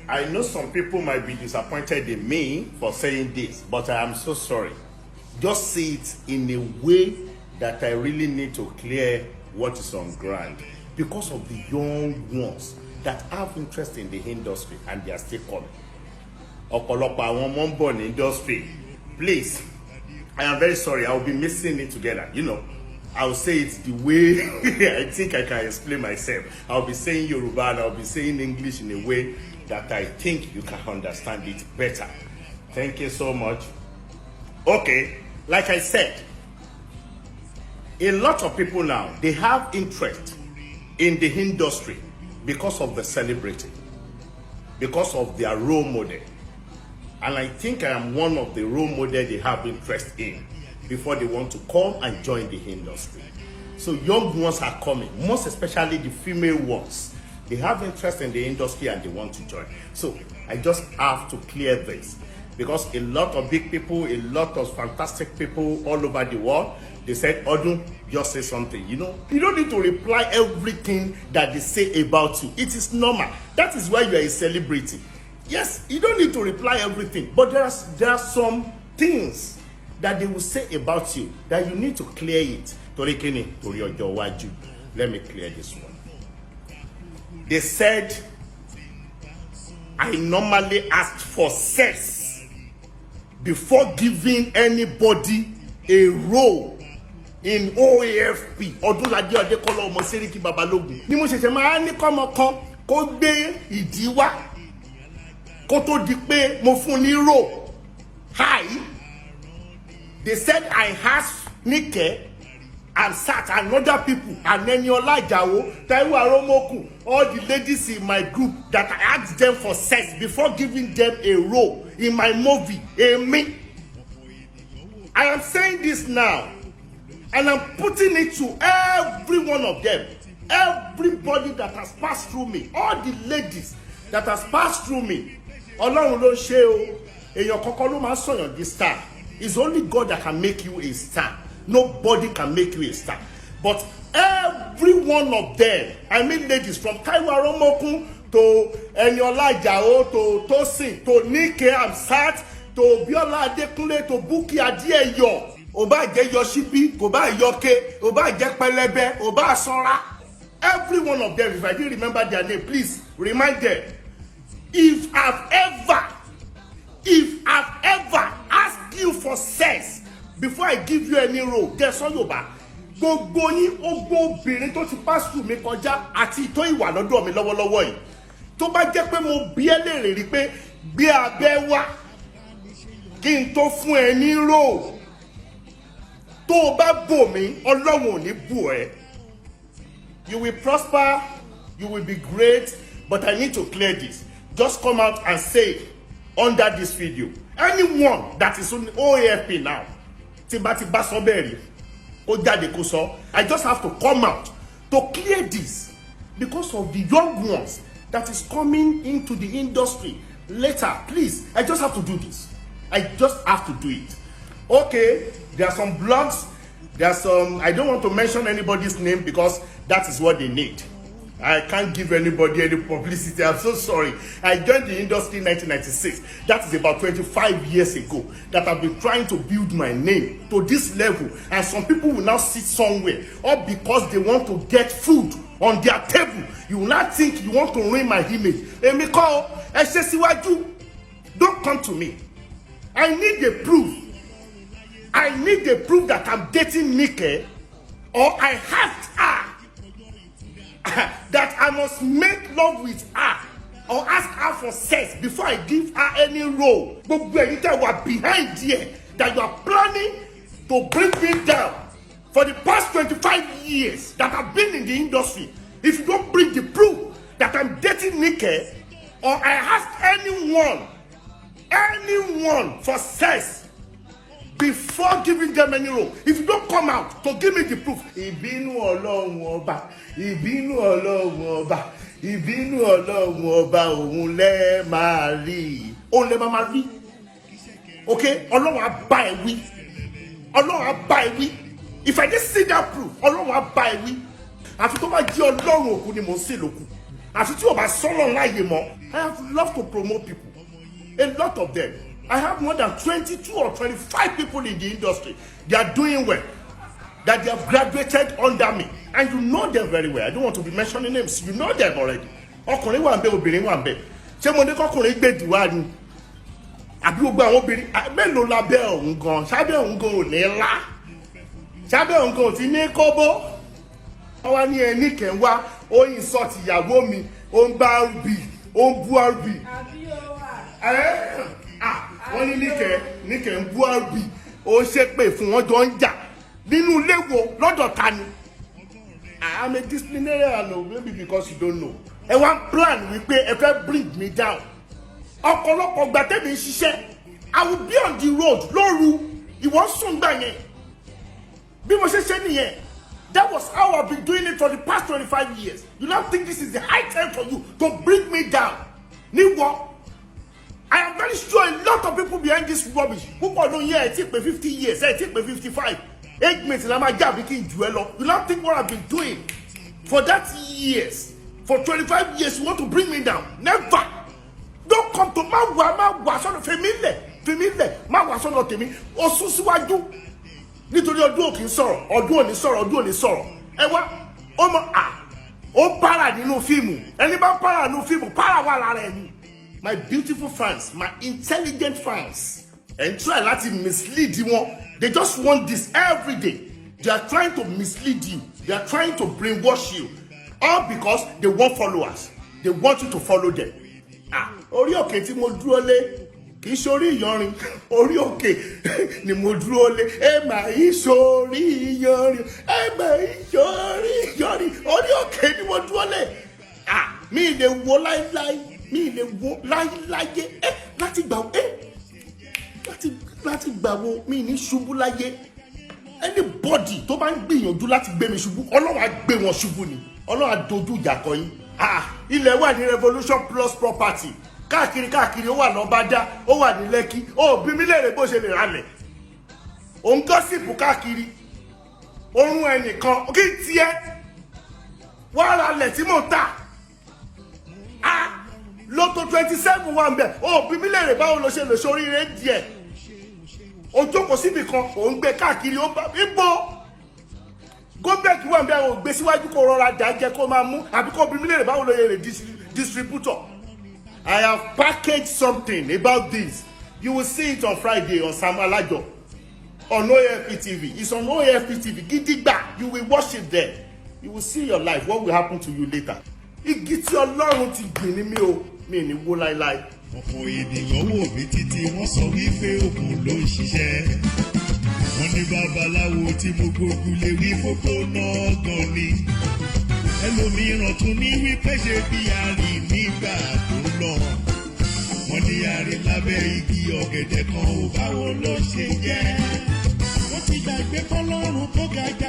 I know some people might be disappointed in me for saying this, but I am so sorry. Just see it in a way that I really need to clear what is on ground because of the young ones that have interest in the industry and they are still coming. Ọ̀pọ̀lọpọ̀ àwọn ọmọ ń bọ̀ ní industry. Please, I am very sorry. I will be mixing it together. You know, I will say it the way I think I can explain myself. I will be saying Yoruba and I will be saying English in a way that I think you can understand it better. Thank you so much. Okay, like I said, a lot of people now, they have interest in the industry because of the celebrity, because of their role model. And I think I am one of the role models they have interest in before they want to come and join the industry. So young ones are coming, most especially the female ones. They have interest in the industry and they want to join. So I just have to clear this because a lot of big people, a lot of fantastic people all over the world, they said, Odun, just say something. You know, you don't need to reply everything that they say about you. It is normal. That is why you are a celebrity. Yes, you don't need to reply everything, but there are some things that they will say about you that you need to clear it. Let me clear this one. They said, I normally ask for sex before giving anybody a role in OAFP. Odunlade Adekola Nollywood. Ni mo ṣẹ̀ṣẹ̀ máa ní kọ́mọ kan kó gbé ìdí wá kó tó di pé mo fún ní role. Hi. They said I asked Nike and Sat and other people and Odunlade Adekola, all the ladies in my group that I asked them for sex before giving them a role in my movie, me. I am saying this now and I'm putting it to every one of them, everybody that has passed through me, all the ladies that has passed through me. Ọlọ́run ló ṣe o, èèyàn kankan ló máa sọ̀yàn di star. It's only God that can make you a star. Nobody can make you a star. But every one of them, I mean ladies, from Taiwo Aromokun to Odunlade Adekola, to Tosin, to Nike Amsat, to Biola Adekunle, to Buki Adieyo, Oba Je Yoshipi, Oba Yoke, Oba Je Pelebe, Oba Sora. Every one of them, if I didn't remember their name, please remind them. If I've ever asked you for sex before I give you any role, guess what, Yoba? Gbogbo yín ogbo obìnrin tó ti pass through mi kọjá àti tó ìwà lọ́dọ̀ mi lọ́wọ́lọ́wọ́ yìí. Tó bá jẹ́ pé mo bi ẹ́ léèrè rí pé gbé abẹ́ wá kí n tó fún ẹ ní role. Tó bá bò mí, Ọlọ́run ò ní bò ẹ́. You will prosper, you will be great, but I need to clear this. Just come out and say under this video, anyone that is on OAFP now, I just have to come out to clear this because of the young ones that is coming into the industry later. Please, I just have to do this. I just have to do it. Okay, there are some blogs, there are some, I don't want to mention anybody's name because that is what they need. I can't give anybody any publicity. I'm so sorry. I joined the industry in 1996. That is about 25 years ago that I've been trying to build my name to this level. And some people will now sit somewhere all because they want to get food on their table. You will not think you want to ruin my image. Emiko, don't come to me. I need the proof. I need the proof that I'm dating Nike or I have her. That I must make love with her or ask her for sex before I give her any role. But when you are behind here, that you are planning to bring me down for the past 25 years that I've been in the industry, if you don't bring the proof that I'm dating Nike or I ask anyone for sex before giving them any role, if you don't come out to give me the proof, ìbínú Ọlọ́run ọba òun lẹ máa rí, òun lẹ máa rí. Okay, Ọlọ́run á bá ẹ wí, Ọlọ́run á bá ẹ wí. If I just see that proof, Ọlọ́run á bá ẹ wí. Àfi tó bá jẹ́ Ọlọ́run òkú ni mo ń sìn lókù. àfi tí o bá sọ́lọ̀ láàyè mọ́. I have loved to promote people, a lot of them. I have more than 22 or 25 people in the industry. They are doing well, that they have graduated under me, and you know them very well. I don't want to be mentioning names. You know them already. Ọkùnrin wà ńbẹ̀, obìnrin wà ńbẹ̀. Ṣé mo ní kọ́kùnrin gbèdì wá ni? Àbí gbogbo àwọn obìnrin mélòó lábẹ́ òun gan? Sábẹ́ òun gan ò ní lá. Sábẹ́ òun gan ò ti ní kóbó. Wọ́n wá ní ẹni kẹ́ ń wá, ó ń sọ ti ìyàwó mi, ó ń bá rb, ó ń bú rb. Wọ́n ní níkẹ́ ń bú rb, ó ń ṣépè fún wọn jọ ń jà. Nínú ilé wo lọ́dọ̀ ta ni? I am a disciplinarian, no, maybe because you don't know. Ẹ wá plan wípé ẹ fẹ́ bring me down. Ọ̀pọ̀lọpọ̀ gbà tẹ́mi ń ṣiṣẹ́, I will be on the road lóru. Ìwọ sùn gbà yẹn. Bí mo ṣe ṣe nìyẹn. That was how I've been doing it for the past 25 years. You don't think this is the high time for you to bring me down? Níwọ. I am very sure a lot of people behind this rubbish. Púpọ̀ ló yẹ ẹ̀ tí pé 50 years, ẹ̀ tí pé 55. 8 minutes la máa jà bí kí n jù ẹ lọ. You don't think what I've been doing for that years, for 25 years, you want to bring me down? Never. Don't come to má wà sọ́dọ̀ fèmílẹ̀, má wà sọ́dọ̀ tèmi. O sún síwájú. Nítorí ọdún òkè ń sọ̀rọ̀, ọdún òní sọ̀rọ̀. Ẹ wá, ó para nínú fíìmù. Ẹni bá para nínú fíìmù, para wà lára ẹni. My beautiful fans, my intelligent fans, and try láti mislead wọn. They just want this every day. They are trying to mislead you. They are trying to brainwash you. All because they want followers. They want you to follow them. Orí òkè tí mo dúró lé, kì í ṣorí ìyanrìn. Orí òkè ni mo dúró lé. Ẹ máa yí ṣorí ìyanrìn. Ẹ máa yí ṣorí ìyanrìn. Orí òkè ni mo dúró lé. Mi lè wo láíláí. Mi lè wo láíláyé. Láti gbà wo mi ní ṣubú láyé. Anybody tó bá ń gbìyànjú láti gbé mi ṣubú, Ọlọ́run á gbé wọn ṣubú ni. Ọlọ́run á dojú ìjà kọ yín. Ilẹ̀ wà ní Revolution Plus Property. Káàkiri ó wà l'Ọ́bàdà, ó wà ní Lẹ́kì. Ó bí mi léèrè bó ṣe lè ralẹ̀. Ó ń gọ́sìpù káàkiri. Orun ẹnìkan kí n tiẹ̀ wá ralẹ̀ tí mò ń tà. Lọ́tọ̀ 27 wà ń bẹ̀. Ó bí mi léèrè báwo ló ṣe lè ṣoríire díẹ̀. Ó jókòó síbi kan, ó ń gbé káàkiri, ó bá mi bọ́. Gómìnà wà ń bẹ̀, ó gbé síwájú kó rọra dájẹ́ kó máa mú, àbí kó bí mi léèrè báwo ló yẹ lè distributor. I have packaged something about this. You will see it on Friday on Sam Alajo on OAFP TV. It's on OAFP TV. Gidigba, you will watch it there. You will see your life. What will happen to you later? Igi tí Ọlọ́run ti gbìn ní mi ò, mi ní wó láíláí. Ọ̀pọ̀ ènìyàn wò mí títí wọ́n sọ wípé òkun ló ń ṣiṣẹ́. Wọ́n ní babaláwo tí mo gbógun lè wí fókó náà gan ni. Ẹlòmíràn tún ní wípé ṣe bí arìn nígbà tó lọ. Wọ́n ní arìn lábẹ́ igi ọ̀gẹ̀dẹ̀ kan ò báwo ló ṣe jẹ́. Wọ́n ti gbàgbé fọlọ́run tó ga jà.